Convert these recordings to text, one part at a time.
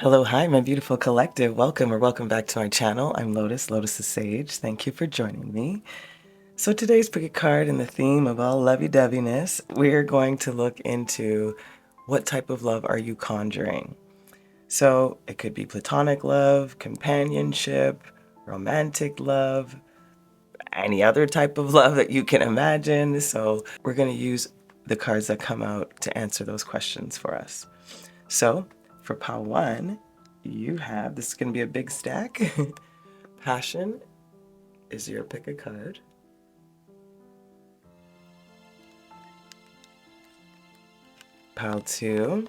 Hello, hi, my beautiful collective. Welcome back to my channel. I'm Lotus, Lotus the Sage. Thank you for joining me. So today's pick a card in the theme of all lovey-doveyness, we're going to look into what type of love are you conjuring. So it could be platonic love, companionship, romantic love, any other type of love that you can imagine. So we're going to use the cards that come out to answer those questions for us. So for pile 1, you have, this is going to be a big stack. Passion is your pick a card. Pile 2,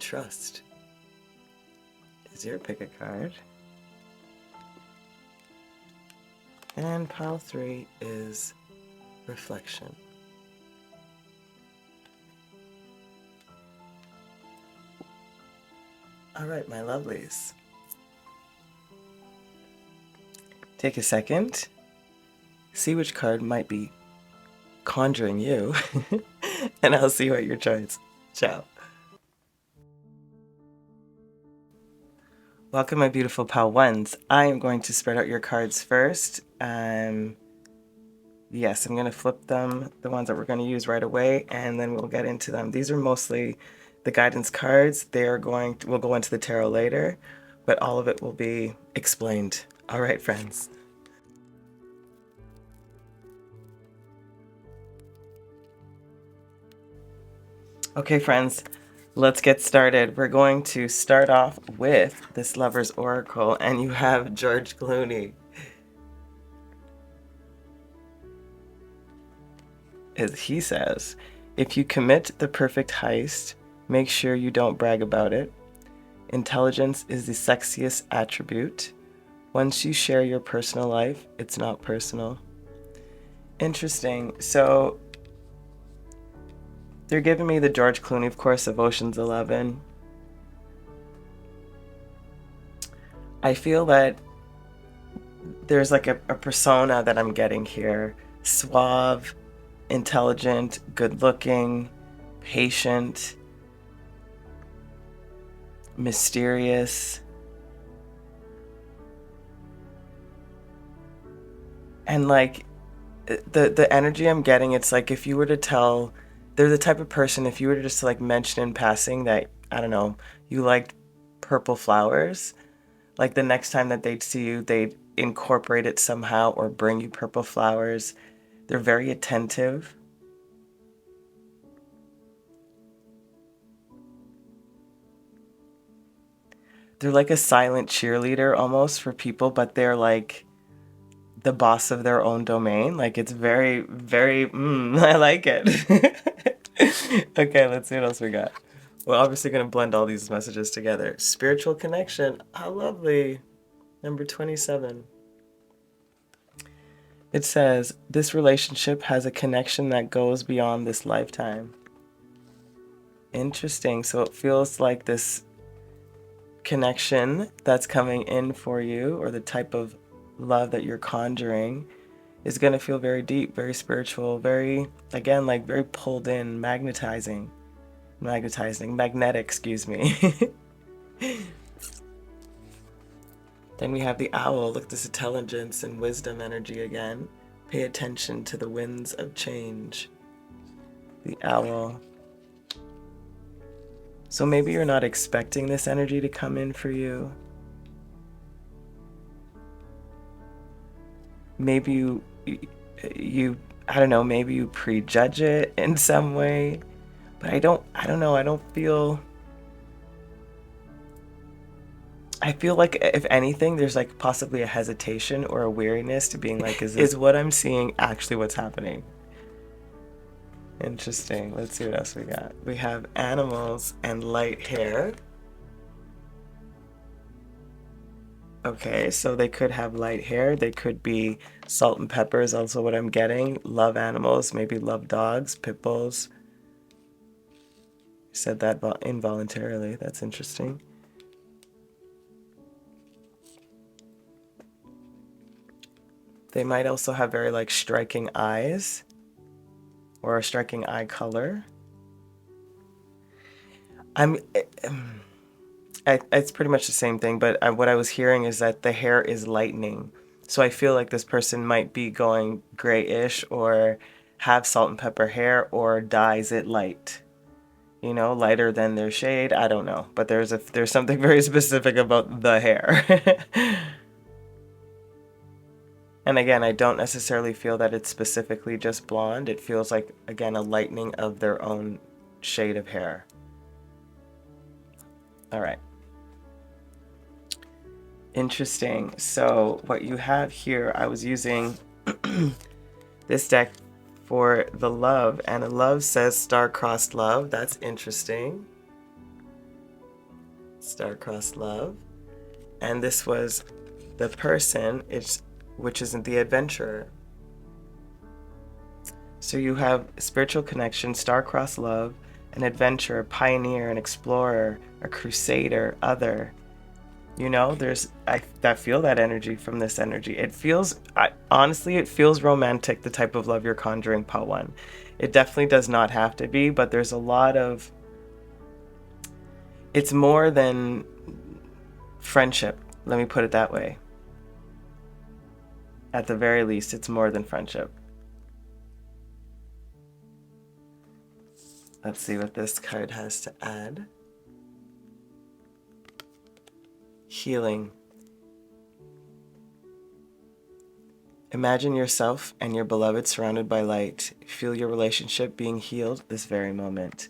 Trust is your pick a card. And pile 3 is Reflection. All right, my lovelies. Take a second, see which card might be conjuring you, and I'll see what your choice. Ciao. Welcome, my beautiful pile 1s. I am going to spread out your cards first. Yes, I'm going to flip them, the ones that we're going to use right away, and then we'll get into them. These are mostly the guidance cards. We'll go into the tarot later, but all of it will be explained. All right, friends. Okay, friends, let's get started. We're going to start off with this Lover's Oracle, and you have George Clooney. As he says, if you commit the perfect heist, make sure you don't brag about it. Intelligence is the sexiest attribute. Once you share your personal life, it's not personal. Interesting. So they're giving me the George Clooney, of course, of Ocean's 11. I feel that there's like a persona that I'm getting here. Suave, intelligent, good-looking, patient, mysterious, and like the energy I'm getting, it's like if you were to tell, they're the type of person, if you were to just like mention in passing that, I don't know, you liked purple flowers, like the next time that they'd see you, they'd incorporate it somehow or bring you purple flowers. They're very attentive. They're like a silent cheerleader almost for people, but they're like the boss of their own domain. Like it's very, very, I like it. Okay, let's see what else we got. We're obviously going to blend all these messages together. Spiritual connection. How lovely. Number 27. It says, this relationship has a connection that goes beyond this lifetime. Interesting. So it feels like this connection that's coming in for you, or the type of love that you're conjuring, is going to feel very deep, very spiritual, very, again, like very pulled in, magnetic, excuse me. Then we have the owl. Look, this intelligence and wisdom energy again. Pay attention to the winds of change. The owl. So maybe you're not expecting this energy to come in for you. Maybe you I don't know, maybe you prejudge it in some way. But I don't know, I feel like if anything, there's like possibly a hesitation or a weariness to being like, is what I'm seeing actually what's happening? Interesting. Let's see what else we got. We have animals and light hair. Okay, so they could have light hair. They could be salt and pepper is also what I'm getting. Love animals, maybe love dogs, pit bulls. Said that involuntarily. That's interesting. They might also have very like striking eyes or a striking eye color. I'm. It's pretty much the same thing, but what I was hearing is that the hair is lightening. So I feel like this person might be going grayish or have salt and pepper hair or dyes it light. You know, lighter than their shade. I don't know, but there's something very specific about the hair. And again, I don't necessarily feel that it's specifically just blonde. It feels like, again, a lightening of their own shade of hair. All right. Interesting. So what you have here, I was using this deck for the love, and the love says star-crossed love. That's interesting. Star-crossed love. And this was the person, which isn't the adventurer. So you have spiritual connection, star-crossed love, an adventurer, pioneer, an explorer, a crusader, other. You know, I feel that energy from this energy. It feels, honestly, it feels romantic, the type of love you're conjuring, 𝒑𝒏. It definitely does not have to be, but there's a lot of, it's more than friendship. Let me put it that way. At the very least, it's more than friendship. Let's see what this card has to add. Healing. Imagine yourself and your beloved surrounded by light. Feel your relationship being healed this very moment.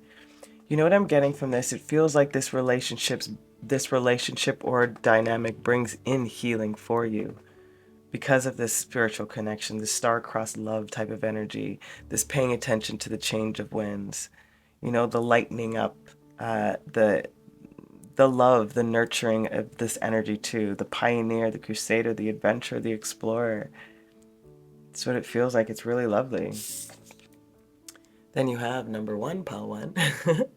You know what I'm getting from this? It feels like this relationship or dynamic brings in healing for you because of this spiritual connection, this star-crossed love type of energy, this paying attention to the change of winds, you know, the lightening up, the love, the nurturing of this energy too, the pioneer, the crusader, the adventurer, the explorer. It's what it feels like. It's really lovely. Then you have number 1, 𝒑𝒏.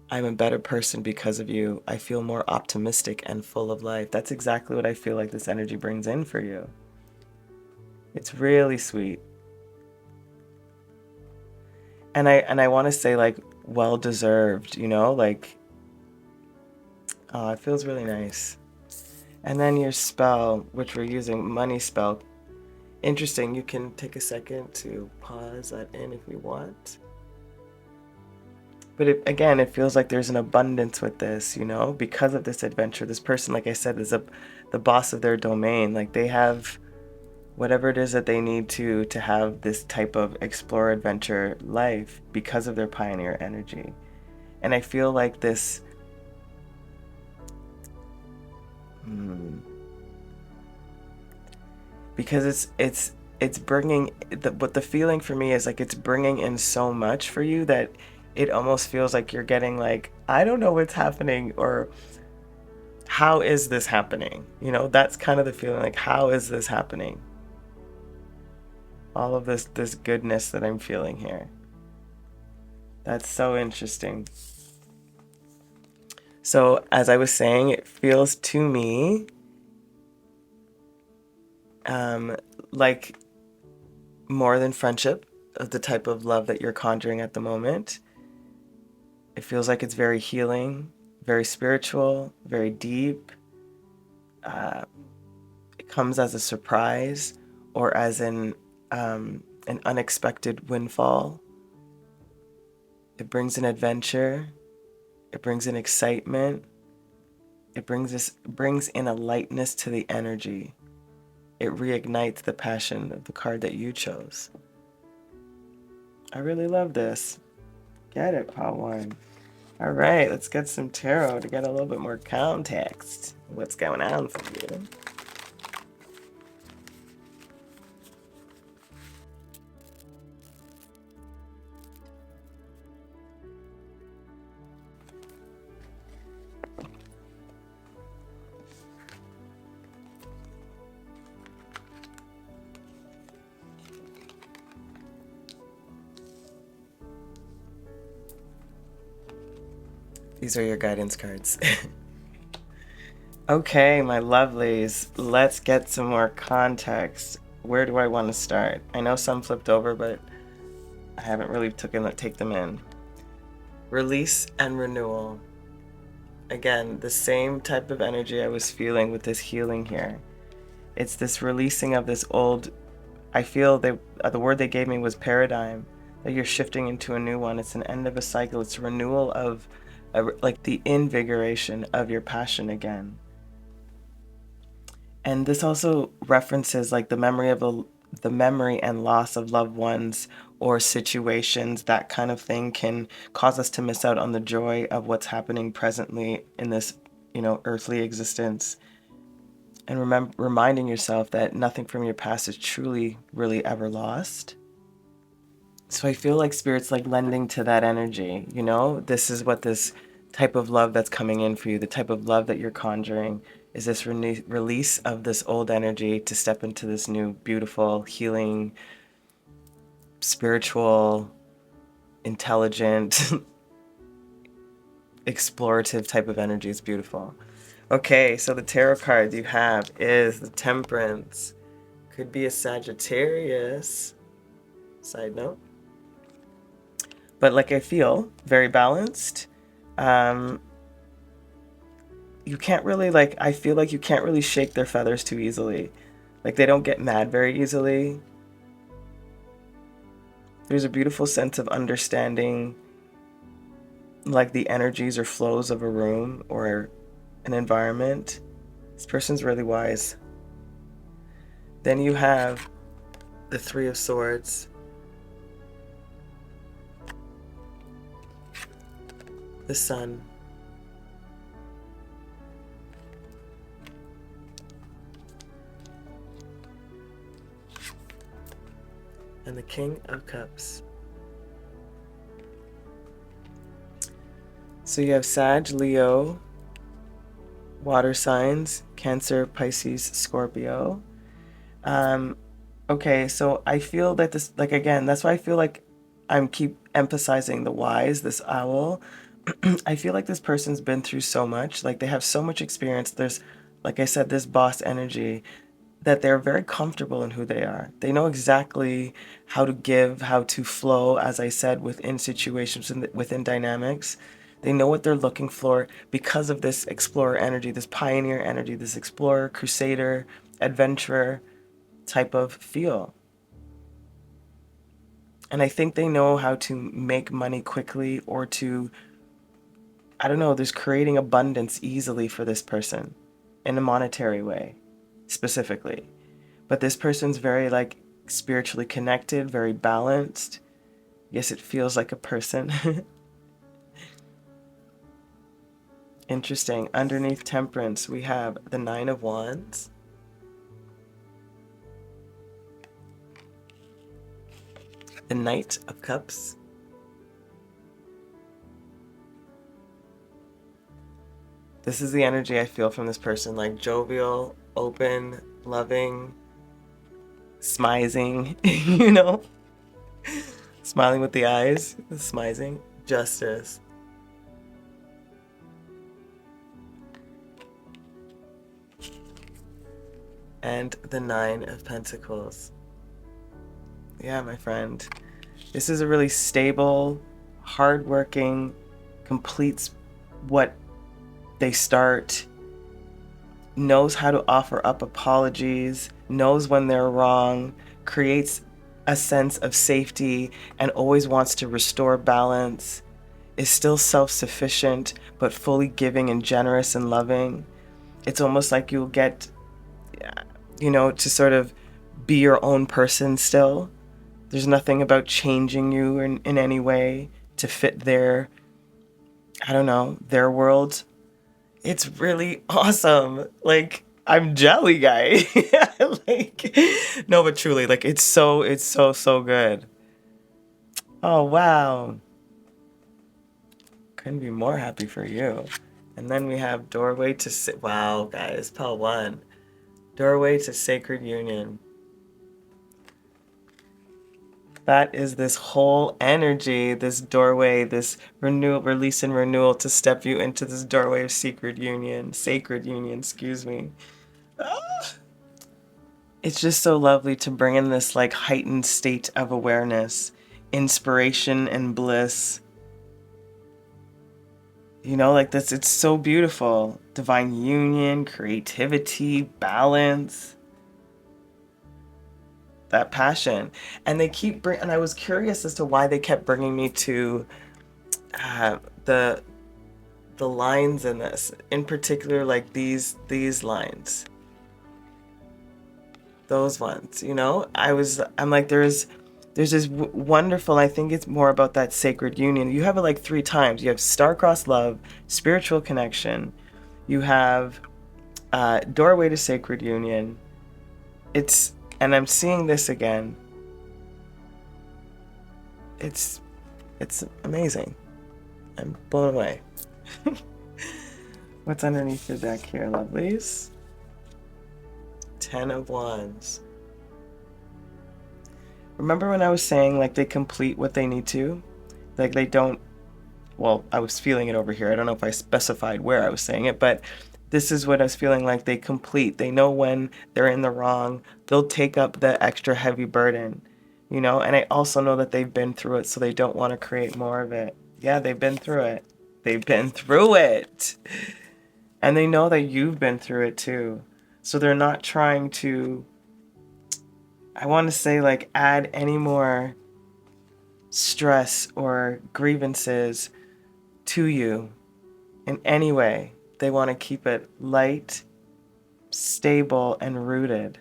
I'm a better person because of you. I feel more optimistic and full of life. That's exactly what I feel like this energy brings in for you. It's really sweet. And I want to say, like, well deserved, you know, like, oh, it feels really nice. And then your spell, which we're using, money spell. Interesting. You can take a second to pause that in if you want. But again, it feels like there's an abundance with this, you know, because of this adventure. This person, like I said, is the boss of their domain. Like, they have whatever it is that they need to have this type of explore adventure life because of their pioneer energy. And I feel like this because it's bringing what the feeling for me is like, it's bringing in so much for you that it almost feels like you're getting like, I don't know what's happening, or how is this happening? You know, that's kind of the feeling, like, how is this happening? All of this goodness that I'm feeling here. That's so interesting. So as I was saying, it feels to me like more than friendship, of the type of love that you're conjuring at the moment. It feels like it's very healing, very spiritual, very deep. It comes as a surprise or as an unexpected windfall. It brings an adventure. It brings an excitement. It brings in a lightness to the energy. It reignites the passion of the card that you chose. I really love this. Get it, 𝒑𝒏. All right, let's get some tarot to get a little bit more context. What's going on for you? These are your guidance cards. Okay, my lovelies, let's get some more context. Where do I want to start? I know some flipped over, but I haven't really take them in. Release and renewal. Again, the same type of energy I was feeling with this healing here. It's this releasing of this old, I feel the word they gave me was paradigm, that you're shifting into a new one. It's an end of a cycle. It's a renewal of, like the invigoration of your passion again. And this also references like the memory and loss of loved ones or situations. That kind of thing can cause us to miss out on the joy of what's happening presently in this, earthly existence. And reminding yourself that nothing from your past is truly, really ever lost. So I feel like Spirit's like lending to that energy, This is what this type of love that's coming in for you, the type of love that you're conjuring, is this release of this old energy to step into this new, beautiful, healing, spiritual, intelligent, explorative type of energy. It's beautiful. Okay, so the tarot card you have is the Temperance. Could be a Sagittarius, side note. But like I feel very balanced. You can't really I feel like you can't really shake their feathers too easily. Like they don't get mad very easily. There's a beautiful sense of understanding like the energies or flows of a room or an environment. This person's really wise. Then you have the Three of Swords, the Sun, and the King of Cups. So you have Sag, Leo, water signs, Cancer, Pisces, Scorpio. Okay, so I feel that this, again, that's why I feel like I'm keep emphasizing the wise, this owl. I feel like this person's been through so much, like they have so much experience. There's, like I said, this boss energy, that they're very comfortable in who they are. They know exactly how to give, how to flow, as I said, within situations, within dynamics. They know what they're looking for because of this explorer energy, this pioneer energy, this explorer, crusader, adventurer type of feel. And I think they know how to make money quickly or to, I don't know, there's creating abundance easily for this person in a monetary way, specifically. But this person's very spiritually connected, very balanced. Yes, it feels like a person. Interesting. Underneath Temperance, we have the Nine of Wands, the Knight of Cups, this is the energy I feel from this person, like jovial, open, loving, smizing, smiling with the eyes, smizing, Justice. And the Nine of Pentacles. Yeah, my friend. This is a really stable, hardworking, completes what they start, knows how to offer up apologies, knows when they're wrong, creates a sense of safety, and always wants to restore balance, is still self-sufficient, but fully giving and generous and loving. It's almost like you'll get, to sort of be your own person still. There's nothing about changing you in any way to fit their, their world. It's really awesome. I'm jelly, guy. No, but truly, it's so good. Oh, wow. Couldn't be more happy for you. And then we have Doorway to, wow, guys, Pell 1. Doorway to Sacred Union. That is this whole energy, this doorway, this renewal, release and renewal to step you into this doorway of sacred union, excuse me. It's just so lovely to bring in this heightened state of awareness, inspiration and bliss. You know, like this, it's so beautiful. Divine union, creativity, balance, that passion. And they keep and I was curious as to why they kept bringing me to uh, the the lines in this, in particular, like these lines, those ones, you know. I'm like, there's this wonderful, I think it's more about that sacred union. You have it like 3 times. You have star-crossed love, spiritual connection, you have doorway to sacred union. It's, and I'm seeing this again. It's amazing. I'm blown away. What's underneath your deck here, lovelies? 10 of Wands. Remember when I was saying, like, they complete what they need to? Like, they don't, well, I was feeling it over here. I don't know if I specified where I was saying it, but this is what I was feeling like. They complete. They know when they're in the wrong. They'll take up the extra heavy burden, you know? And I also know that they've been through it, so they don't want to create more of it. Yeah, they've been through it. They've been through it. And they know that you've been through it too. So they're not trying to, I want to say, like, add any more stress or grievances to you in any way. They want to keep it light, stable, and rooted.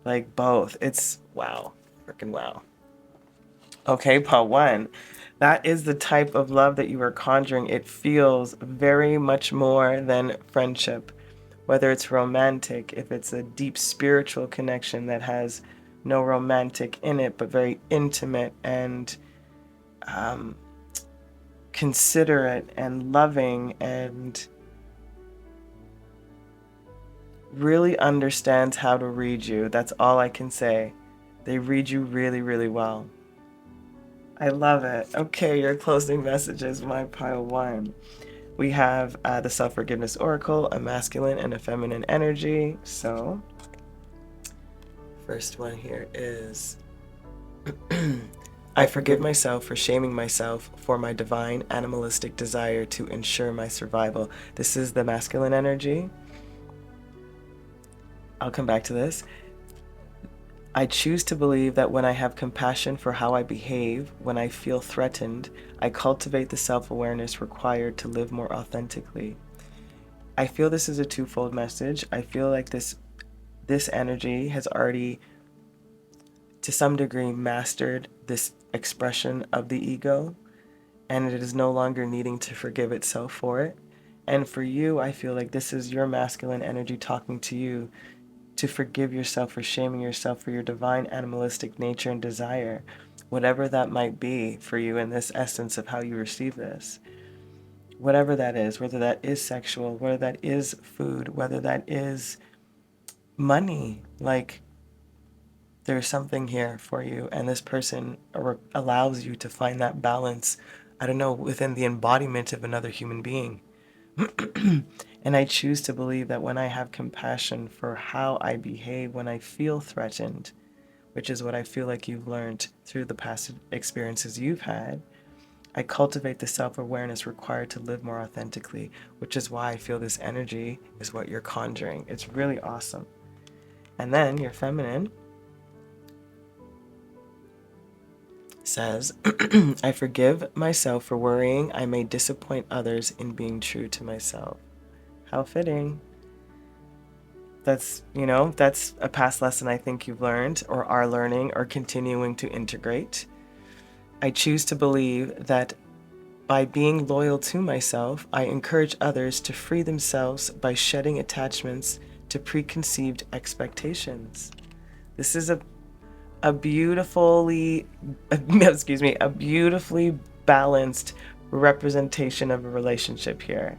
Like both. It's wow. Freaking wow. Okay, part 1. That is the type of love that you are conjuring. It feels very much more than friendship. Whether it's romantic, if it's a deep spiritual connection that has no romantic in it, but very intimate and considerate and loving, and really understands how to read you. That's all I can say. They read you really, really well. I love it. Okay, your closing messages, my pile 1. We have the Self-Forgiveness Oracle, a masculine and a feminine energy. So, first one here is, I forgive myself for shaming myself for my divine animalistic desire to ensure my survival. This is the masculine energy. I'll come back to this. I choose to believe that when I have compassion for how I behave, when I feel threatened, I cultivate the self-awareness required to live more authentically. I feel this is a twofold message. I feel like this energy has already, to some degree, mastered this expression of the ego, and it is no longer needing to forgive itself for it. And for you, I feel like this is your masculine energy talking to you to forgive yourself for shaming yourself for your divine animalistic nature and desire, whatever that might be for you in this essence of how you receive this. Whatever that is, whether that is sexual, whether that is food, whether that is money, like, there's something here for you, and this person allows you to find that balance, I don't know, within the embodiment of another human being. And I choose to believe that when I have compassion for how I behave when I feel threatened, which is what I feel like you've learned through the past experiences you've had, I cultivate the self-awareness required to live more authentically, which is why I feel this energy is what you're conjuring. It's really awesome. And then your feminine says, I forgive myself for worrying I may disappoint others in being true to myself. How fitting. That's, you know, that's a past lesson I think you've learned or are learning or continuing to integrate. I choose to believe that by being loyal to myself, I encourage others to free themselves by shedding attachments to preconceived expectations. This is a beautifully, a beautifully balanced representation of a relationship here.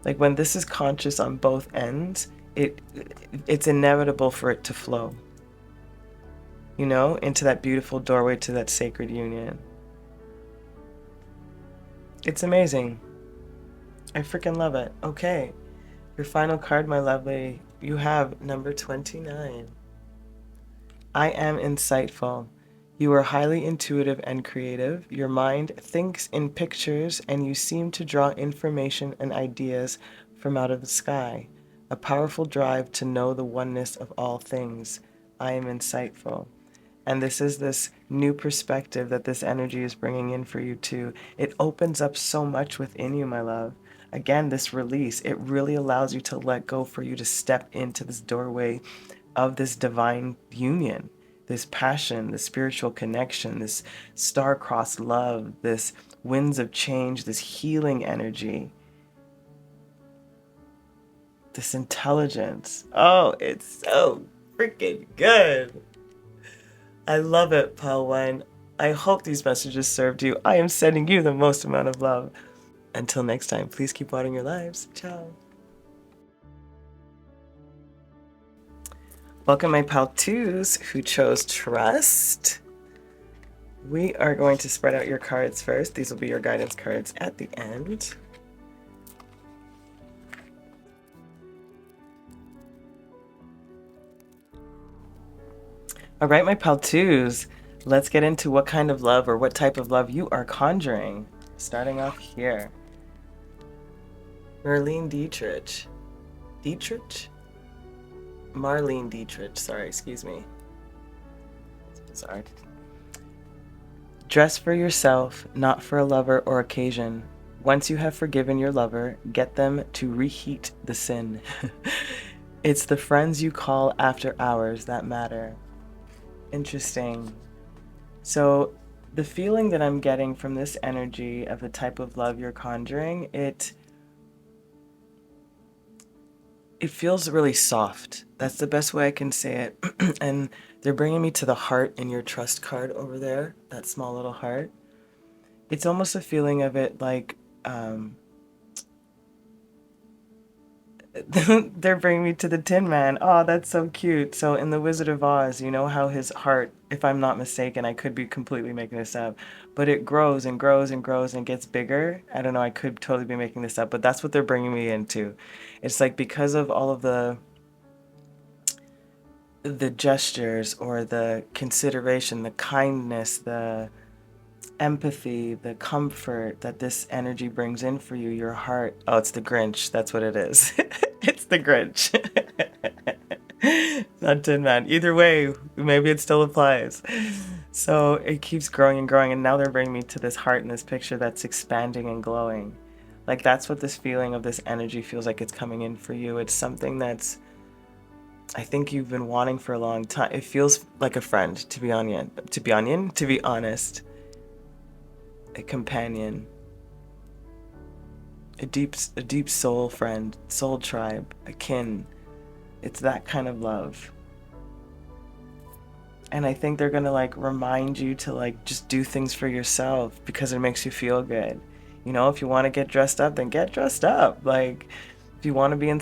Like, when this is conscious on both ends, it's inevitable for it to flow, you know, into that beautiful doorway to that sacred union. It's amazing. I freaking love it. Okay, your final card, my lovely, you have number 29. I am insightful. You are highly intuitive and creative. Your mind thinks in pictures and you seem to draw information and ideas from out of the sky. A powerful drive to know the oneness of all things. I am insightful. And this is this new perspective that this energy is bringing in for you too. It opens up so much within you, my love. Again, this release, it really allows you to let go, for you to step into this doorway of this divine union, this passion, this spiritual connection, this star-crossed love, this winds of change, this healing energy, this intelligence. Oh, it's so freaking good. I love it, Pale Wine. I hope these messages served you. I am sending you the most amount of love. Until next time, please keep watering your lives. Ciao. Welcome, my Pal 2s who chose Trust. We are going to spread out your cards first. These will be your guidance cards at the end. All right, my Pal 2s, let's get into what kind of love or what type of love you are conjuring. Starting off here. Marlene Dietrich. Dietrich? Marlene Dietrich, sorry, excuse me. Sorry. Dress for yourself, not for a lover or occasion. Once you have forgiven your lover, get them to reheat the sin. It's the friends you call after hours that matter. Interesting. So the feeling that I'm getting from this energy of the type of love you're conjuring, it feels really soft. That's the best way I can say it. And they're bringing me to the heart in your trust card over there, that small little heart. It's almost a feeling of it like, they're bringing me to the Tin Man. Oh, that's so cute. So in The Wizard of Oz, you know how his heart, if I'm not mistaken, I could be completely making this up, but it grows and grows and grows and gets bigger. I don't know, I could totally be making this up, but that's what they're bringing me into. It's like because of all of the gestures or the consideration, the kindness, the empathy, the comfort that this energy brings in for you, your heart. Oh, it's the Grinch. That's what it is. It's the Grinch. Not Tin Man. Either way, maybe it still applies. So it keeps growing and growing, and now they're bringing me to this heart in this picture that's expanding and glowing. Like that's what this feeling of this energy feels like it's coming in for you. It's something that's, I think you've been wanting for a long time. It feels like a friend, to be honest. A companion, a deep soul friend, soul tribe, a kin. It's that kind of love. And I think they're gonna like remind you to like just do things for yourself because it makes you feel good. You know, if you want to get dressed up, then get dressed up. Like if you want to be in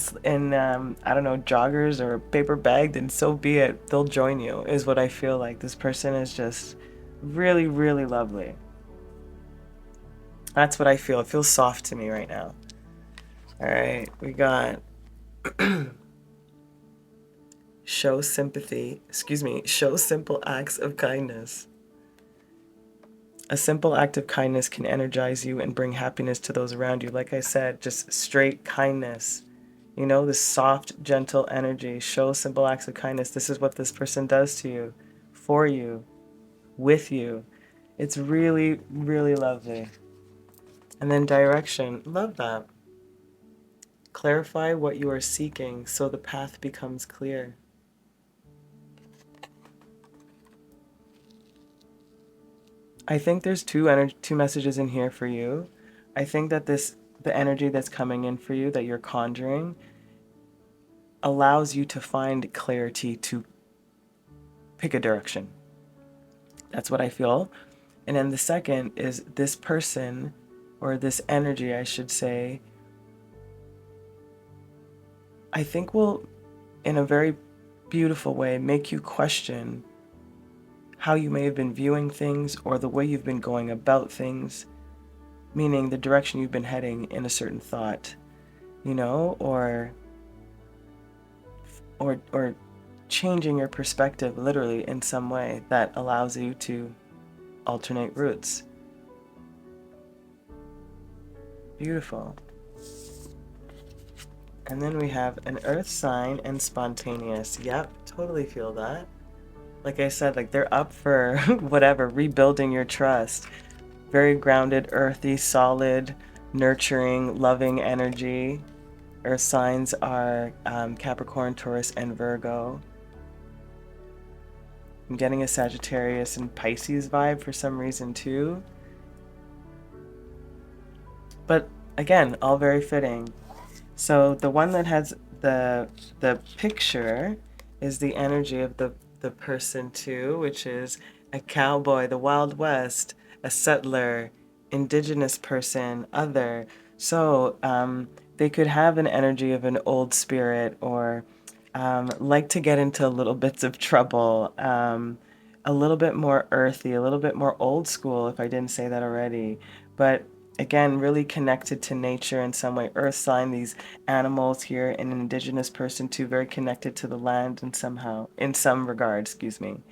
I don't know, joggers or a paper bag, then so be it. They'll join you, is what I feel like. This person is just really, really lovely. That's what I feel. It feels soft to me right now. All right, we got show simple acts of kindness. A simple act of kindness can energize you and bring happiness to those around you. Like I said, just straight kindness. You know, this soft, gentle energy. Show simple acts of kindness. This is what this person does to you, for you, with you. It's really, really lovely. And then direction, love that. Clarify what you are seeking so the path becomes clear. I think there's two messages in here for you. I think that the energy that's coming in for you that you're conjuring allows you to find clarity to pick a direction. That's what I feel. And then the second is this person, or this energy, I should say, I think will, in a very beautiful way, make you question how you may have been viewing things or the way you've been going about things, meaning the direction you've been heading in a certain thought, you know, or changing your perspective literally in some way that allows you to alternate roots. Beautiful. And then we have an earth sign and spontaneous. Yep, totally feel that. Like I said, like they're up for whatever, rebuilding your trust. Very grounded, earthy, solid, nurturing, loving energy. Earth signs are Capricorn, Taurus, and Virgo. I'm getting a Sagittarius and Pisces vibe for some reason too. But again, all very fitting. So the one that has the picture is the energy of the person too, which is a cowboy, the Wild West, a settler, indigenous person, other. So they could have an energy of an old spirit, or like to get into little bits of trouble, a little bit more earthy, a little bit more old school, if I didn't say that already. But again, really connected to nature in some way. Earth sign, these animals here, an indigenous person too, very connected to the land and somehow, in some regard, excuse me.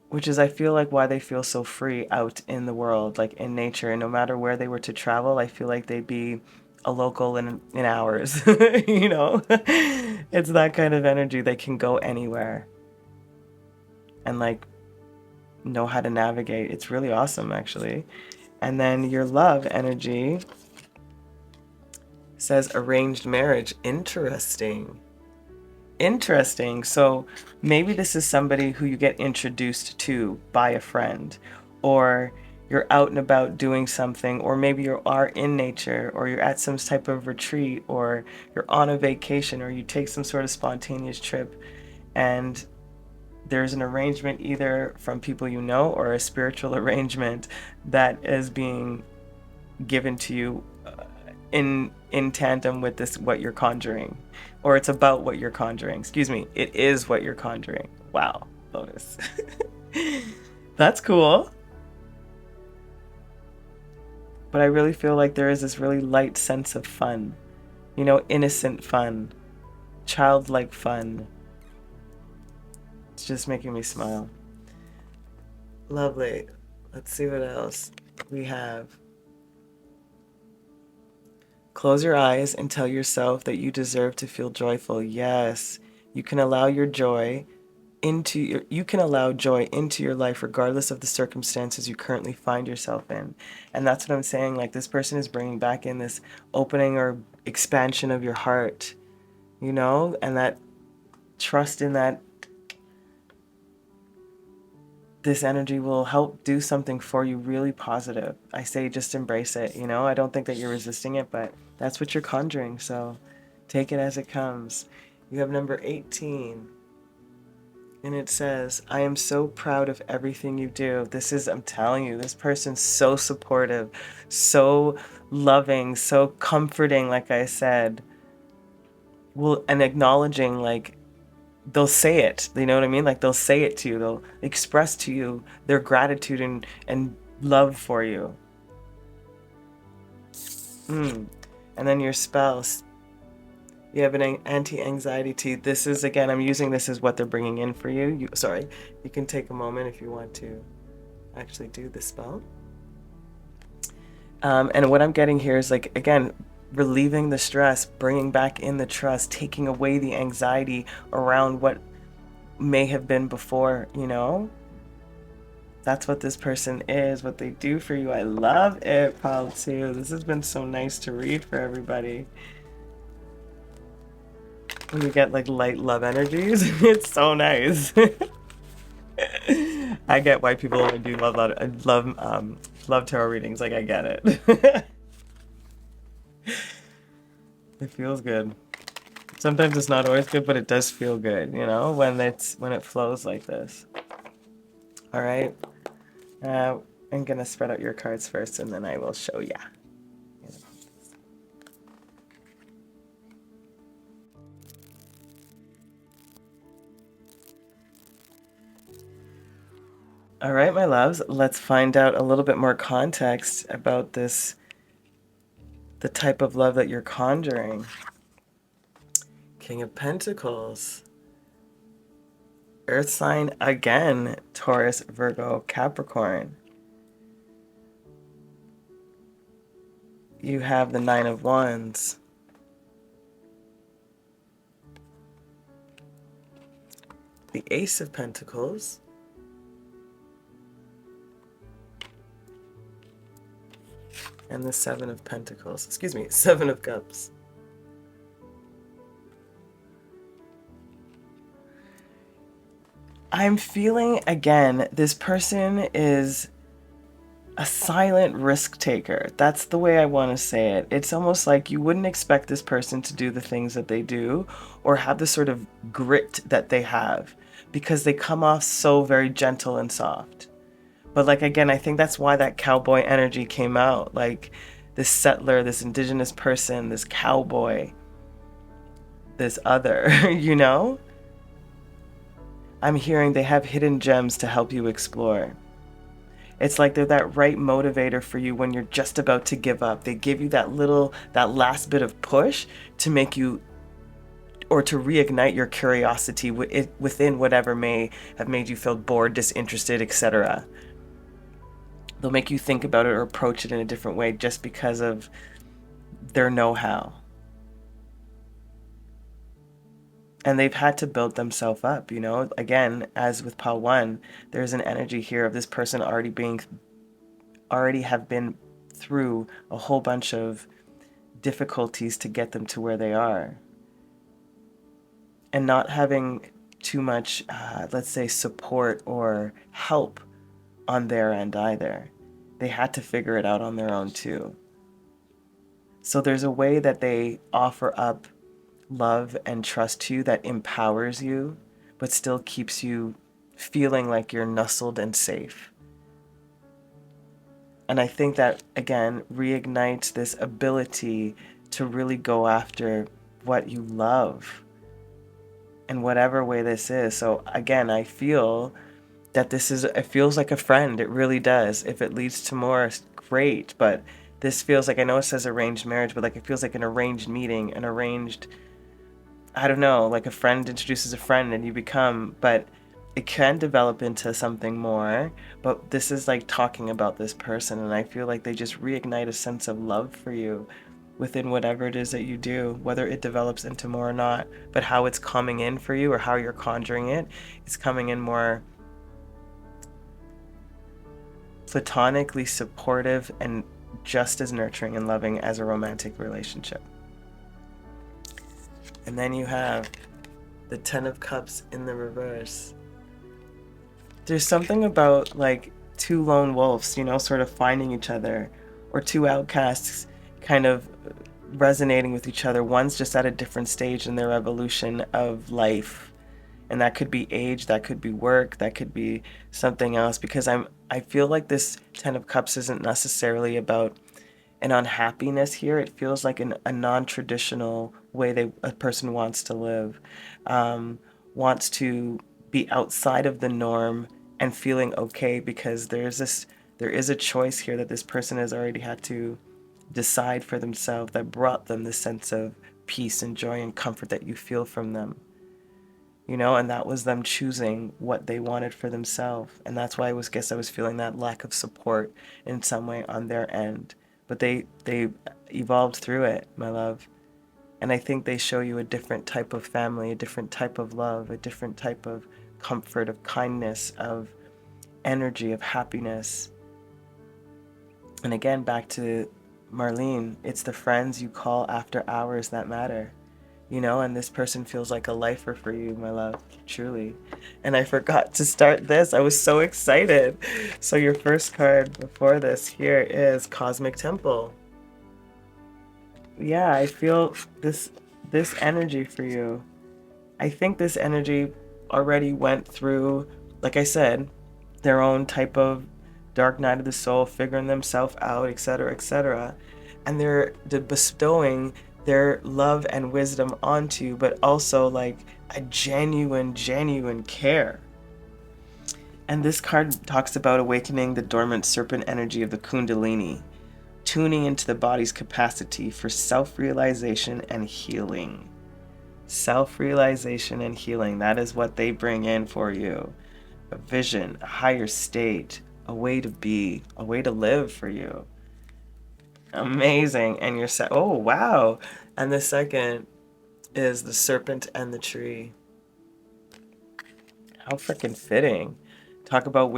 Which is, I feel like, why they feel so free out in the world, like in nature. And no matter where they were to travel, I feel like they'd be a local in hours, you know? It's that kind of energy. They can go anywhere and like know how to navigate. It's really awesome, actually. And then your love energy says arranged marriage. Interesting. Interesting. So maybe this is somebody who you get introduced to by a friend, or you're out and about doing something, or maybe you are in nature, or you're at some type of retreat, or you're on a vacation, or you take some sort of spontaneous trip, and there's an arrangement either from people you know or a spiritual arrangement that is being given to you in tandem with this, what you're conjuring, or it's about what you're conjuring. Excuse me, it is what you're conjuring. Wow, Lotus. That's cool. But I really feel like there is this really light sense of fun, you know, innocent fun, childlike fun. It's just making me smile. Lovely. Let's see what else we have. Close your eyes and tell yourself that you deserve to feel joyful. Yes, you can allow your joy into your life regardless of the circumstances you currently find yourself in. And that's what I'm saying. Like, this person is bringing back in this opening or expansion of your heart, you know, and that trust in that this energy will help do something for you really positive. I say just embrace it, you know? I don't think that you're resisting it, but that's what you're conjuring, so take it as it comes. You have number 18, and it says, I am so proud of everything you do. This is, I'm telling you, this person's so supportive, so loving, so comforting, like I said. Well, and acknowledging, like, they'll say it, you know what I mean? Like, they'll say it to you, they'll express to you their gratitude and love for you. And then your spouse, you have an anti-anxiety tea. This is, again, I'm using this as what they're bringing in for you. Sorry, you can take a moment if you want to actually do the spell. And what I'm getting here is, like, again, relieving the stress, bringing back in the trust, taking away the anxiety around what may have been before, you know? That's what this person is, what they do for you. I love it, pal, too. This has been so nice to read for everybody. When you get, like, light love energies, it's so nice. I get why people only do love tarot readings. Like, I get it. It feels good. Sometimes it's not always good, but it does feel good, you know, when it flows like this. All right. I'm gonna spread out your cards first, and then I will show ya. All right, my loves, let's find out a little bit more context about this, the type of love that you're conjuring. King of Pentacles. Earth sign again, Taurus, Virgo, Capricorn. You have the Nine of Wands. The Ace of Pentacles. And the Seven of Pentacles. Excuse me, Seven of Cups. I'm feeling, again, this person is a silent risk taker. That's the way I want to say it. It's almost like you wouldn't expect this person to do the things that they do or have the sort of grit that they have because they come off so very gentle and soft. But like, again, I think that's why that cowboy energy came out. Like this settler, this indigenous person, this cowboy, this other, you know? I'm hearing they have hidden gems to help you explore. It's like they're that right motivator for you when you're just about to give up. They give you that last bit of push to make you, or to reignite your curiosity within whatever may have made you feel bored, disinterested, etc. They'll make you think about it or approach it in a different way just because of their know-how. And they've had to build themselves up, you know. Again, as with Pile 1, there's an energy here of this person already have been through a whole bunch of difficulties to get them to where they are. And not having too much, let's say, support or help on their end either. They had to figure it out on their own too. So there's a way that they offer up love and trust to you that empowers you, but still keeps you feeling like you're nestled and safe. And I think that, again, reignites this ability to really go after what you love in whatever way this is. So again, I feel that it feels like a friend. It really does. If it leads to more, great. But this feels like, I know it says arranged marriage, but like it feels like an arranged meeting, an arranged, I don't know, like a friend introduces a friend and you become, but it can develop into something more. But this is like talking about this person, and I feel like they just reignite a sense of love for you within whatever it is that you do, whether it develops into more or not. But how it's coming in for you or how you're conjuring it, it's coming in more platonically supportive and just as nurturing and loving as a romantic relationship. And then you have the Ten of Cups in the reverse. There's something about like two lone wolves, you know, sort of finding each other, or two outcasts kind of resonating with each other. One's just at a different stage in their evolution of life. And that could be age, that could be work, that could be something else. Because I feel like this Ten of Cups isn't necessarily about an unhappiness here. It feels like a non-traditional way a person wants to live, wants to be outside of the norm and feeling okay, because there is a choice here that this person has already had to decide for themselves that brought them the sense of peace and joy and comfort that you feel from them. You know, and that was them choosing what they wanted for themselves. And that's why I was feeling that lack of support in some way on their end. But they evolved through it, my love. And I think they show you a different type of family, a different type of love, a different type of comfort, of kindness, of energy, of happiness. And again, back to Marlene, it's the friends you call after hours that matter. You know, and this person feels like a lifer for you, my love, truly. And I forgot to start this. I was so excited. So your first card before this here is Cosmic Temple. Yeah, I feel this energy for you. I think this energy already went through, like I said, their own type of dark night of the soul, figuring themselves out, etc., etc. And they're bestowing their love and wisdom onto, but also like a genuine care. And this card talks about awakening the dormant serpent energy of the Kundalini, tuning into the body's capacity for self-realization and healing. Self-realization and healing, that is what they bring in for you. A vision, a higher state, a way to be, a way to live for you. Amazing. And you're oh wow. And the second is the serpent and the tree. How freaking fitting. Talk about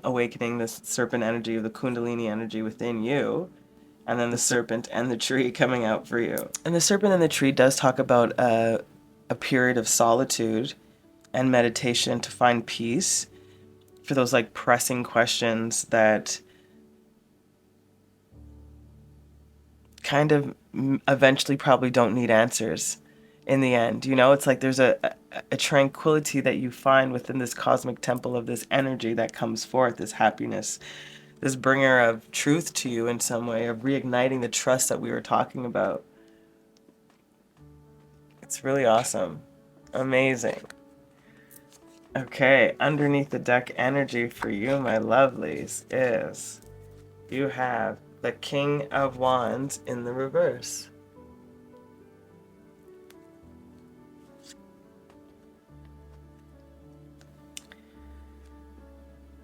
awakening the serpent energy of the Kundalini energy within you. And then the serpent and the tree coming out for you. And the serpent and the tree does talk about a period of solitude and meditation to find peace for those like pressing questions that kind of eventually probably don't need answers in the end. You know, it's like there's a tranquility that you find within this cosmic temple of this energy that comes forth, this happiness, this bringer of truth to you in some way, of reigniting the trust that we were talking about. It's really awesome. Amazing. Okay, underneath the deck energy for you, my lovelies, is you have the King of Wands in the reverse.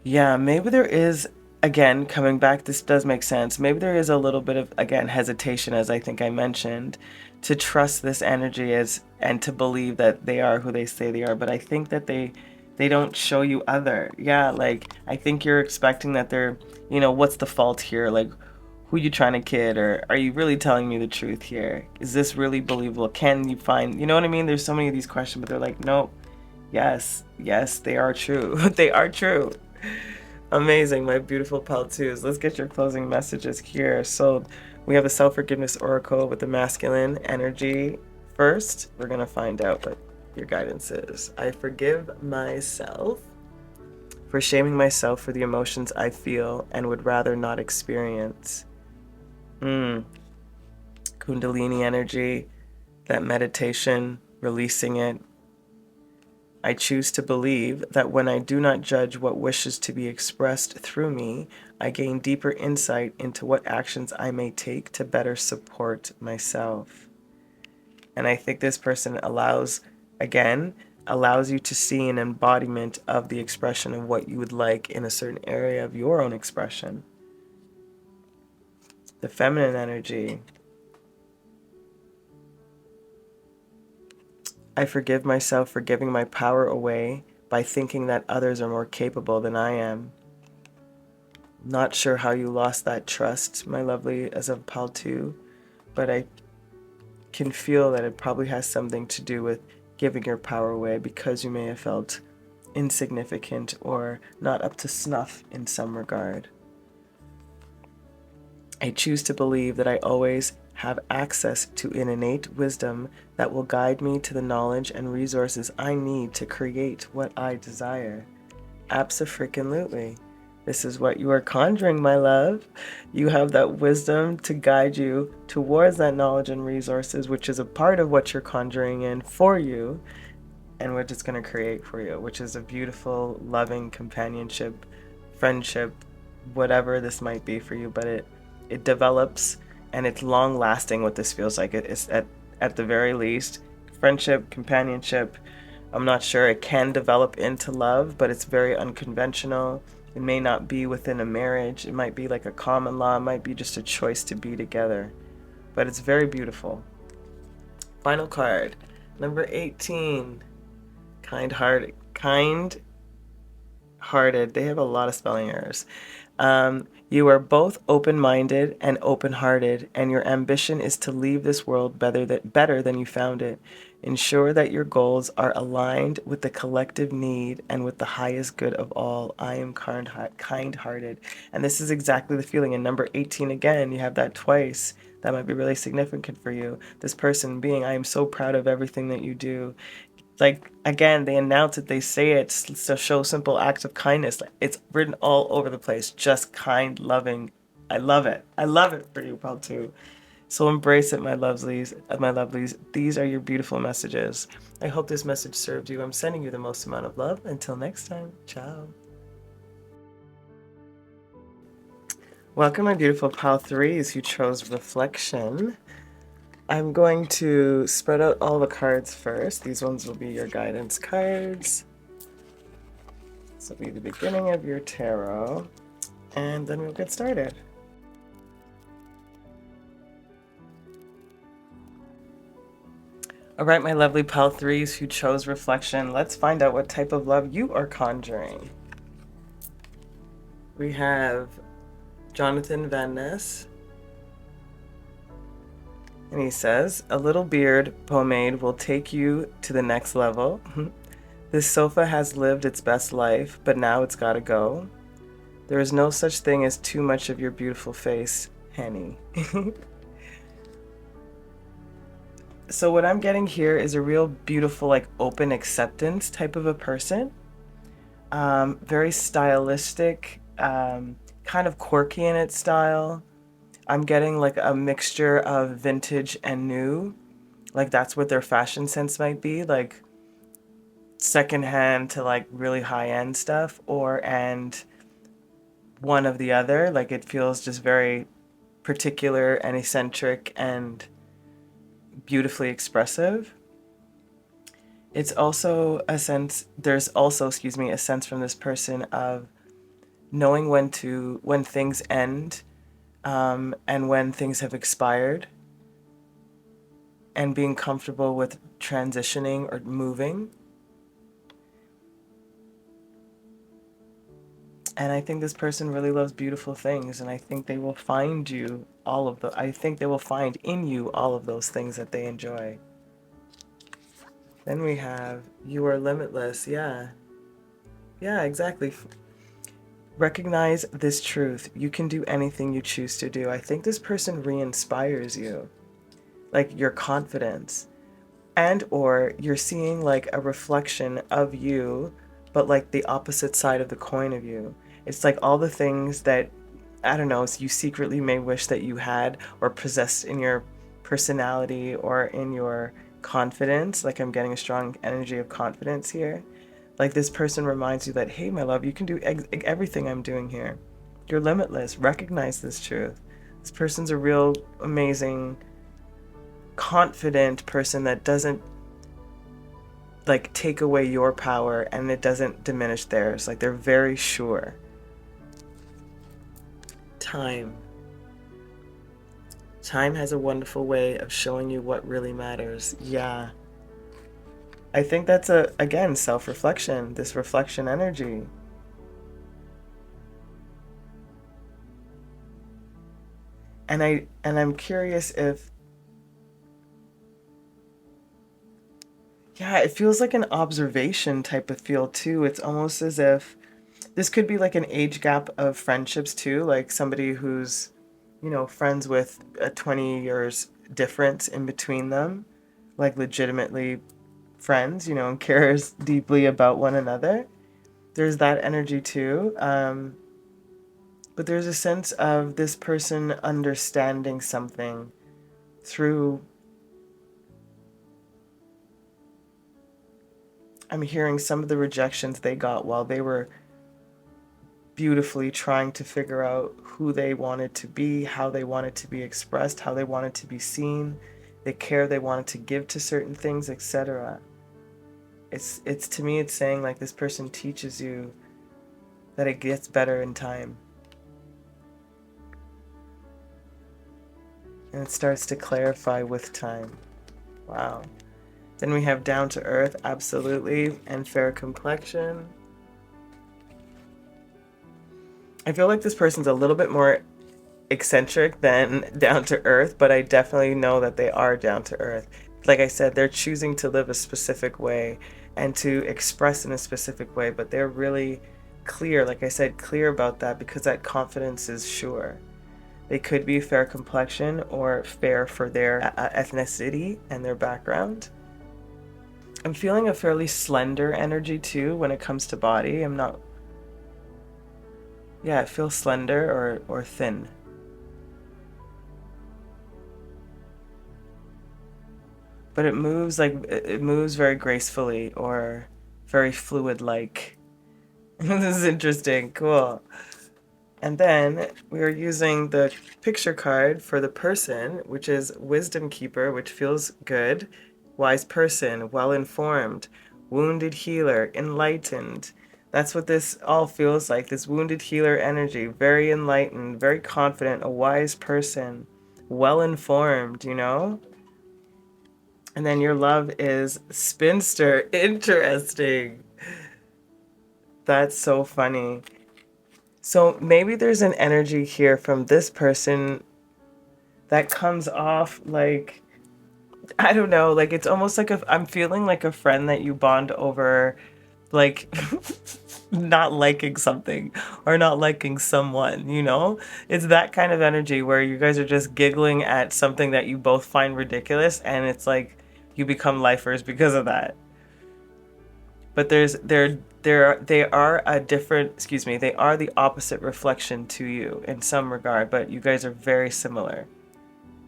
Yeah, maybe there is, again, coming back, this does make sense. Maybe there is a little bit of, again, hesitation, as I think I mentioned, to trust this energy and to believe that they are who they say they are. But I think that they don't show you other. Yeah, like, I think you're expecting that they're, you know, what's the fault here? Like, who you trying to kid? Or are you really telling me the truth here? Is this really believable? Can you find, you know what I mean? There's so many of these questions, but they're like, nope, yes, they are true. They are true. Amazing, my beautiful Paltus. Let's get your closing messages here. So we have the self-forgiveness oracle with the masculine energy. First, we're going to find out what your guidance is. I forgive myself for shaming myself for the emotions I feel and would rather not experience. Kundalini energy, that meditation, releasing it. I choose to believe that when I do not judge what wishes to be expressed through me, I gain deeper insight into what actions I may take to better support myself. And I think this person allows you to see an embodiment of the expression of what you would like in a certain area of your own expression. The feminine energy. I forgive myself for giving my power away by thinking that others are more capable than I am. Not sure how you lost that trust, my lovely as of Paltu, but I can feel that it probably has something to do with giving your power away because you may have felt insignificant or not up to snuff in some regard. I choose to believe that I always have access to an innate wisdom that will guide me to the knowledge and resources I need to create what I desire. Abso-freaking-lutely. This is what you are conjuring, my love. You have that wisdom to guide you towards that knowledge and resources, which is a part of what you're conjuring in for you and what it's going to create for you, which is a beautiful, loving companionship, friendship, whatever this might be for you, but it develops and it's long lasting. What this feels like, it's at the very least friendship, companionship. I'm not sure it can develop into love, but it's very unconventional. It may not be within a marriage. It might be like a common law. It might be just a choice to be together, but it's very beautiful. Final card, number 18, kind-hearted. They have a lot of spelling errors. You are both open-minded and open-hearted, and your ambition is to leave this world better than you found it. Ensure that your goals are aligned with the collective need and with the highest good of all. I am kind-hearted. And this is exactly the feeling. In number 18, again, you have that twice. That might be really significant for you. This person being, I am so proud of everything that you do. Like, again, they announce it, they say it to show simple acts of kindness. It's written all over the place. Just kind, loving. I love it. I love it for you, Paul, too. So embrace it, my lovelies. These are your beautiful messages. I hope this message served you. I'm sending you the most amount of love. Until next time, ciao. Welcome, my beautiful Pal 3s who chose reflection. I'm going to spread out all the cards first. These ones will be your guidance cards. This will be the beginning of your tarot, and then we'll get started. All right, my lovely pal threes who chose reflection, let's find out what type of love you are conjuring. We have Jonathan Van Ness, and he says, a little beard pomade will take you to the next level. This sofa has lived its best life, but now it's gotta go. There is no such thing as too much of your beautiful face, Henny. So what I'm getting here is a real beautiful, like, open acceptance type of a person. Very stylistic, kind of quirky in its style. I'm getting like a mixture of vintage and new. Like that's what their fashion sense might be, like secondhand to like really high-end stuff, and one of the other. Like it feels just very particular and eccentric and beautifully expressive. It's also a sense, there's also, excuse me, a sense from this person of knowing when things end, and when things have expired, and being comfortable with transitioning or moving. And I think this person really loves beautiful things, and I think they will find you I think they will find in you all of those things that they enjoy. Then we have, you are limitless. Yeah, exactly. Recognize this truth. You can do anything you choose to do. I think this person re-inspires you, like your confidence, and or you're seeing like a reflection of you, but like the opposite side of the coin of you. It's like all the things that, I don't know, you secretly may wish that you had or possessed in your personality or in your confidence. Like I'm getting a strong energy of confidence here. Like this person reminds you that, hey, my love, you can do everything I'm doing here. You're limitless. Recognize this truth. This person's a real amazing, confident person that doesn't like take away your power, and it doesn't diminish theirs. Like they're very sure. Time. Time has a wonderful way of showing you what really matters. Yeah. I think that's again, self-reflection, this reflection energy. And I'm curious if, yeah, it feels like an observation type of feel too. It's almost as if this could be like an age gap of friendships too, like somebody who's, friends with a 20 years difference in between them, like legitimately friends, and cares deeply about one another. There's that energy too. But there's a sense of this person understanding something through, I'm hearing some of the rejections they got while they were beautifully trying to figure out who they wanted to be, how they wanted to be expressed, how they wanted to be seen, the care they wanted to give to certain things, etc. It's to me, it's saying like this person teaches you that it gets better in time. And it starts to clarify with time. Wow. Then we have down to earth, absolutely, and fair complexion. I feel like this person's a little bit more eccentric than down to earth, but I definitely know that they are down to earth. Like I said, they're choosing to live a specific way and to express in a specific way, but they're really clear, like I said, clear about that because that confidence is sure. They could be fair complexion or fair for their ethnicity and their background. I'm feeling a fairly slender energy too when it comes to body. I'm not, yeah, it feels slender or thin. But it moves very gracefully or very fluid like. This is interesting. Cool. And then we are using the picture card for the person, which is Wisdom Keeper, which feels good, wise person, well-informed, wounded healer, enlightened. That's what this all feels like, this wounded healer energy, very enlightened, very confident, a wise person, well-informed, you know? And then your love is spinster. Interesting. That's so funny. So maybe there's an energy here from this person that comes off like, I don't know, like it's almost like I'm feeling like a friend that you bond over, like not liking something or not liking someone, you know? It's that kind of energy where you guys are just giggling at something that you both find ridiculous, and it's like you become lifers because of that. But they are a different, excuse me, they are the opposite reflection to you in some regard, but you guys are very similar.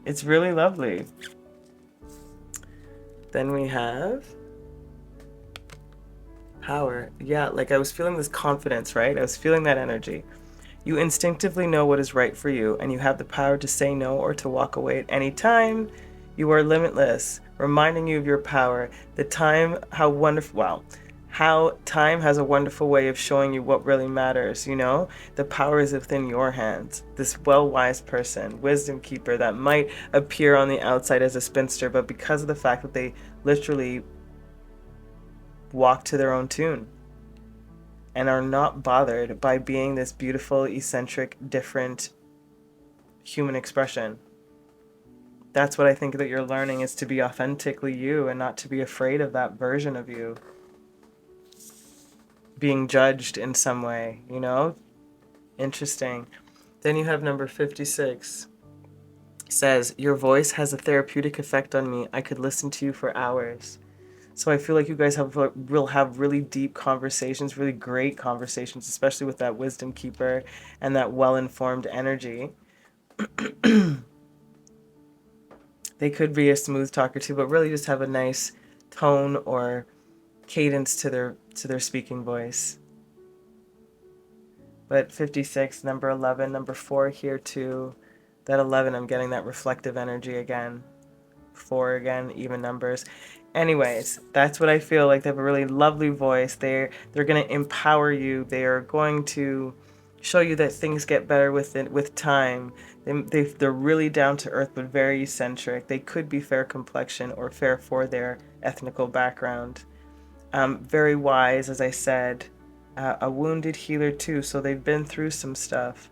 It's really lovely. Then we have power. Yeah, like I was feeling this confidence, right? I was feeling that energy. You instinctively know what is right for you, and you have the power to say no or to walk away at any time. You are limitless, reminding you of your power. The time, how wonderful, wow. How time has a wonderful way of showing you what really matters, you know? The power is within your hands. This well-wise person, wisdom keeper, that might appear on the outside as a spinster, but because of the fact that they literally walk to their own tune and are not bothered by being this beautiful, eccentric, different human expression. That's what I think that you're learning, is to be authentically you and not to be afraid of that version of you being judged in some way, you know? Interesting. Then you have number 56. It says, your voice has a therapeutic effect on me. I could listen to you for hours. So I feel like you guys will have really deep conversations, really great conversations, especially with that wisdom keeper and that well-informed energy. They could be a smooth talker too, but really just have a nice tone or cadence to their speaking voice. But 56, number 11, number 4 here too. That 11, I'm getting that reflective energy again. 4 again, even numbers. Anyways, that's what I feel like. They have a really lovely voice. They're going to empower you. They are going to show you that things get better with time. They're really down to earth, but very eccentric. They could be fair complexion or fair for their ethnical background. Very wise, as I said. A wounded healer too, so they've been through some stuff.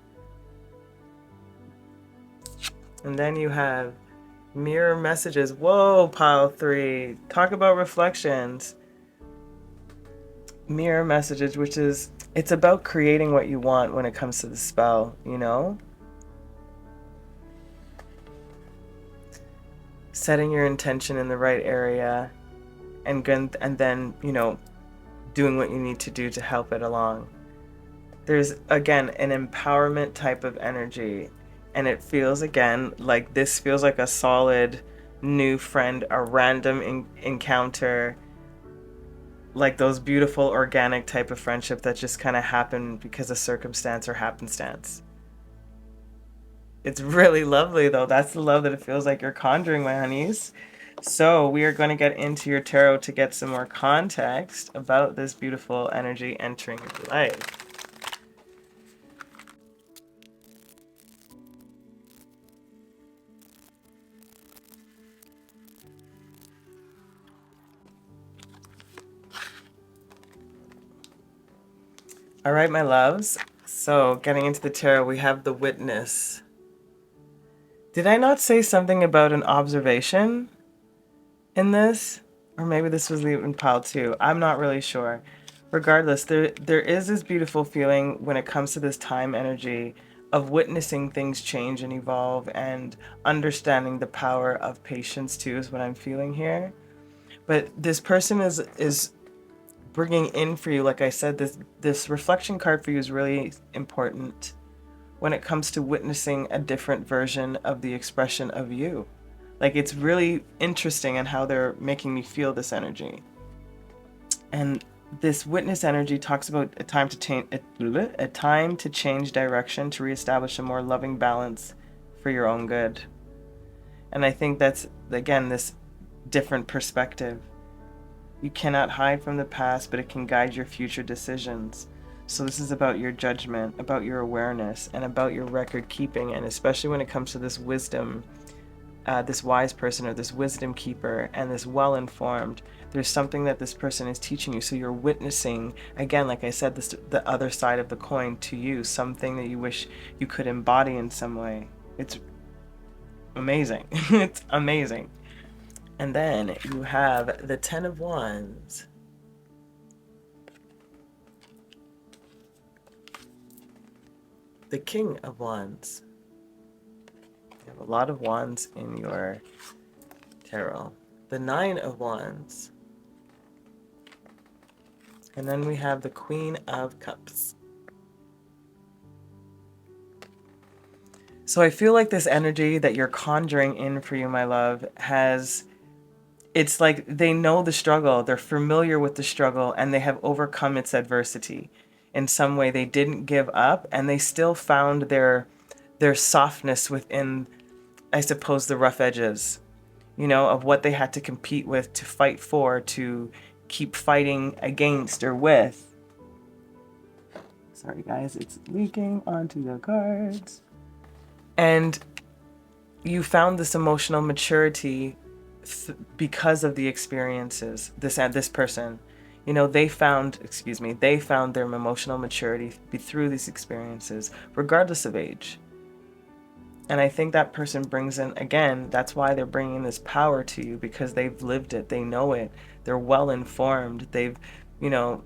And then you have mirror messages. Whoa, pile 3. Talk about reflections. Mirror messages, which is, it's about creating what you want when it comes to the spell, you know? Setting your intention in the right area and then, you know, doing what you need to do to help it along. There's, again, an empowerment type of energy. And it feels, again, like this feels like a solid new friend, a random encounter, like those beautiful organic type of friendship that just kind of happen because of circumstance or happenstance. It's really lovely, though. That's the love that it feels like you're conjuring, my honeys. So we are going to get into your tarot to get some more context about this beautiful energy entering your life. All right, my loves. So getting into the tarot, we have the Witness. Did I not say something about an observation in this? Or maybe this was in pile 2. I'm not really sure. Regardless, there is this beautiful feeling when it comes to this time energy of witnessing things change and evolve, and understanding the power of patience too is what I'm feeling here. But this person is bringing in for you, like I said, this reflection card for you is really important when it comes to witnessing a different version of the expression of you. Like, it's really interesting in how they're making me feel this energy. And this witness energy talks about a time to change direction, to reestablish a more loving balance for your own good. And I think that's, again, this different perspective. You cannot hide from the past, but it can guide your future decisions. So this is about your judgment, about your awareness, and about your record keeping. And especially when it comes to this wisdom, this wise person or this wisdom keeper and this well-informed, there's something that this person is teaching you. So you're witnessing, again, like I said, the other side of the coin to you, something that you wish you could embody in some way. It's amazing. It's amazing. And then you have the Ten of Wands. The King of Wands. You have a lot of wands in your tarot. The Nine of Wands. And then we have the Queen of Cups. So I feel like this energy that you're conjuring in for you, my love, it's like they know the struggle, they're familiar with the struggle, and they have overcome its adversity. In some way, they didn't give up, and they still found their softness within, I suppose, the rough edges, you know, of what they had to compete with, to fight for, to keep fighting against or with. Sorry, guys, it's leaking onto the cards. And you found this emotional maturity because of the experiences. This person, you know, they found their emotional maturity through these experiences, regardless of age. And I think that person brings in, again, that's why they're bringing this power to you, because they've lived it, they know it, they're well informed, they've, you know,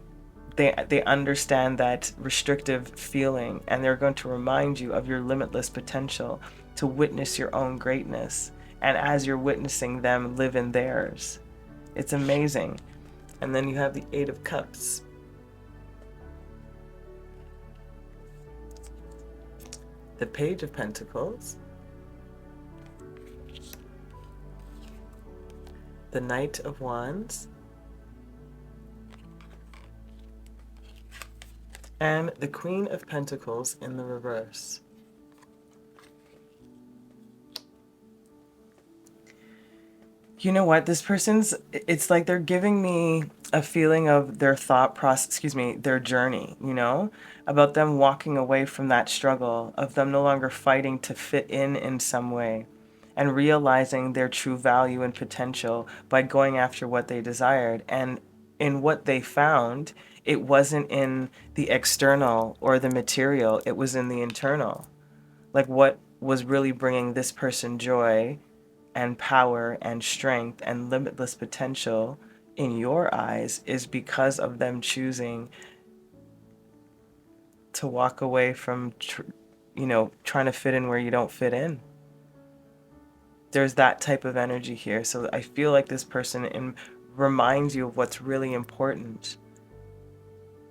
they understand that restrictive feeling, and they're going to remind you of your limitless potential to witness your own greatness. And as you're witnessing them, live in theirs. It's amazing. And then you have the Eight of Cups. The Page of Pentacles. The Knight of Wands. And the Queen of Pentacles in the reverse. You know what? This person's, it's like they're giving me a feeling of their thought process, their journey, you know, about them walking away from that struggle, of them no longer fighting to fit in some way, and realizing their true value and potential by going after what they desired. And in what they found, it wasn't in the external or the material, it was in the internal. Like, what was really bringing this person joy and power and strength and limitless potential in your eyes is because of them choosing to walk away from, trying to fit in where you don't fit in. There's that type of energy here. So I feel like this person reminds you of what's really important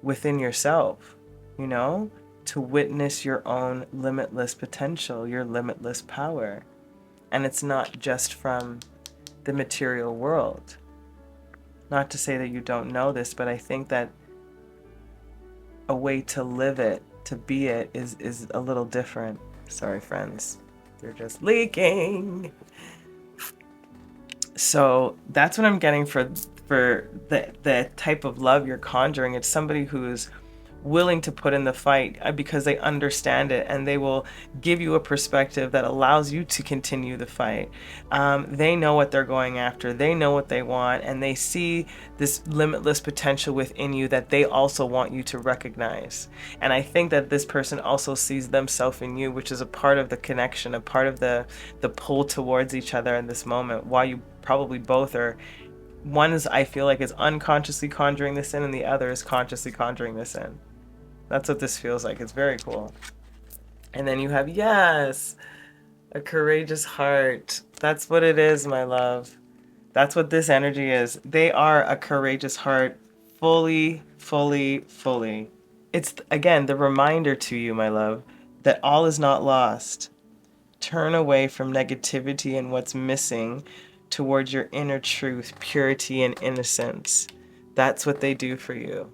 within yourself, you know, to witness your own limitless potential, your limitless power. And it's not just from the material world. Not to say that you don't know this, but I think that a way to live it, to be it, is a little different. Sorry, friends. They're just leaking. So that's what I'm getting for the type of love you're conjuring. It's somebody who's willing to put in the fight because they understand it, and they will give you a perspective that allows you to continue the fight. They know what they're going after, they know what they want, and they see this limitless potential within you that they also want you to recognize. And I think that this person also sees themselves in you, which is a part of the connection, a part of the pull towards each other in this moment, while you probably both are. One is, I feel like, is unconsciously conjuring this in, and the other is consciously conjuring this in. That's what this feels like. It's very cool. And then you have, yes, a courageous heart. That's what it is, my love. That's what this energy is. They are a courageous heart, fully, fully, fully. It's, again, the reminder to you, my love, that all is not lost. Turn away from negativity and what's missing towards your inner truth, purity, and innocence. That's what they do for you.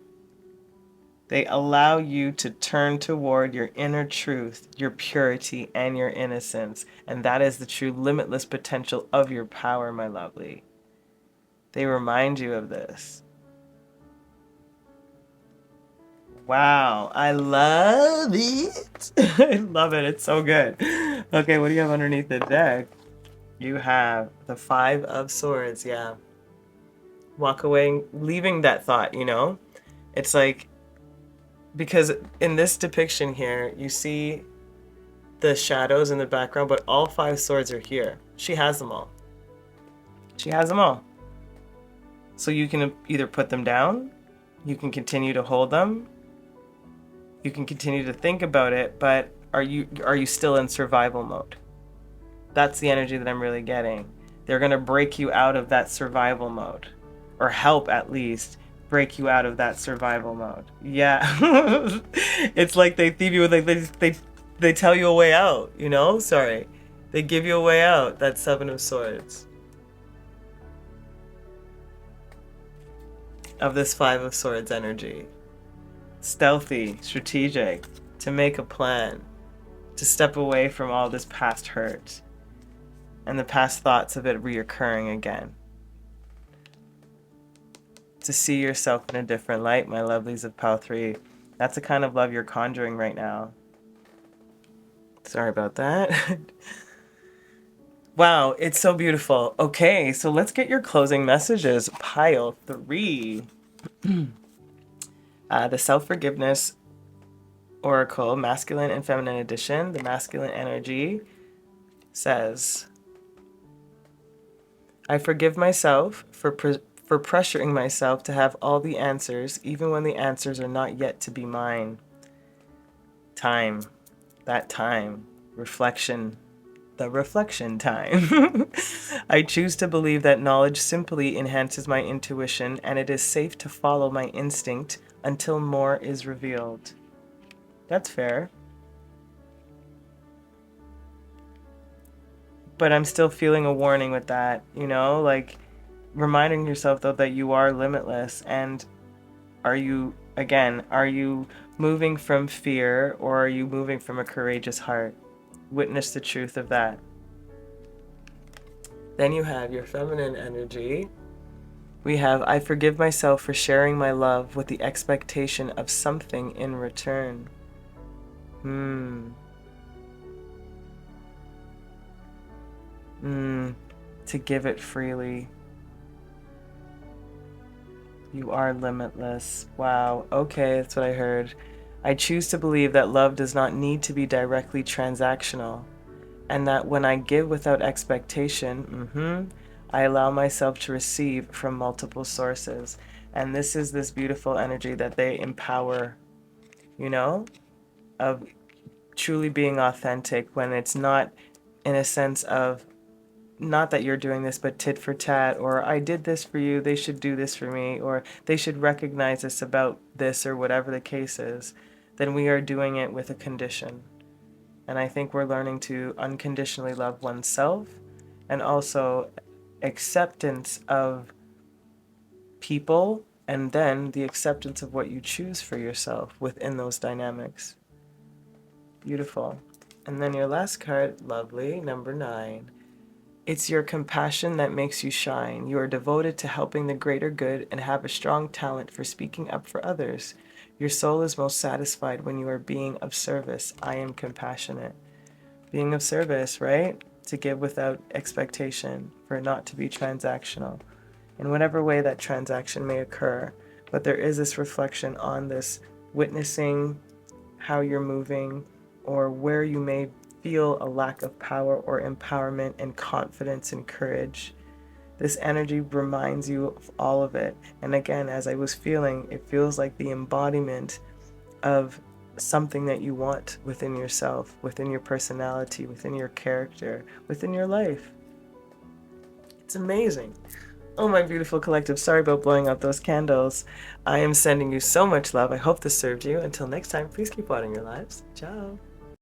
They allow you to turn toward your inner truth, your purity, and your innocence. And that is the true limitless potential of your power, my lovely. They remind you of this. Wow, I love it. I love it. It's so good. Okay, what do you have underneath the deck? You have the 5 of Swords, yeah. Walk away, leaving that thought, you know? It's like, because in this depiction here, you see the shadows in the background, but all 5 swords are here. She has them all. She has them all. So you can either put them down, you can continue to hold them, you can continue to think about it, but are you still in survival mode? That's the energy that I'm really getting. They're going to break you out of that survival mode, or help at least break you out of that survival mode. Yeah. It's like they thieve you, like they tell you a way out, you know? Sorry. They give you a way out. That 7 of Swords. Of this 5 of Swords energy. Stealthy, strategic, to make a plan, to step away from all this past hurt and the past thoughts of it reoccurring again. To see yourself in a different light, my lovelies of 𝒑𝒆. That's the kind of love you're conjuring right now. Sorry about that. Wow, it's so beautiful. Okay, so let's get your closing messages. Pile 3. The Self-Forgiveness Oracle, Masculine and Feminine Edition. The masculine energy says, I forgive myself for pressuring myself to have all the answers, even when the answers are not yet to be mine. Time. That time. Reflection. The reflection time. I choose to believe that knowledge simply enhances my intuition, and it is safe to follow my instinct until more is revealed. That's fair. But I'm still feeling a warning with that, you know, like reminding yourself though that you are limitless. And are you moving from fear, or are you moving from a courageous heart? Witness the truth of that. Then you have your feminine energy. We have, I forgive myself for sharing my love with the expectation of something in return. To give it freely. You are limitless. Wow. Okay, that's what I heard. I choose to believe that love does not need to be directly transactional, and that when I give without expectation, I allow myself to receive from multiple sources. And this is this beautiful energy that they empower, you know, of truly being authentic, when it's not in a sense of, not that you're doing this, but tit for tat, or I did this for you, they should do this for me, or they should recognize this about this, or whatever the case is. Then we are doing it with a condition. And I think we're learning to unconditionally love oneself, and also acceptance of people, and then the acceptance of what you choose for yourself within those dynamics. Beautiful. And then your last card, lovely, number 9. It's your compassion that makes you shine. You are devoted to helping the greater good and have a strong talent for speaking up for others. Your soul is most satisfied when you are being of service. I am compassionate. Being of service, right? To give without expectation, for it not to be transactional, in whatever way that transaction may occur. But there is this reflection on this, witnessing how you're moving, or where you may feel a lack of power or empowerment and confidence and courage. This energy reminds you of all of it. And again, as I was feeling, it feels like the embodiment of something that you want within yourself, within your personality, within your character, within your life. It's amazing. Oh, my beautiful collective, sorry about blowing out those candles. I am sending you so much love. I hope this served you. Until next time, please keep watering your lives. Ciao.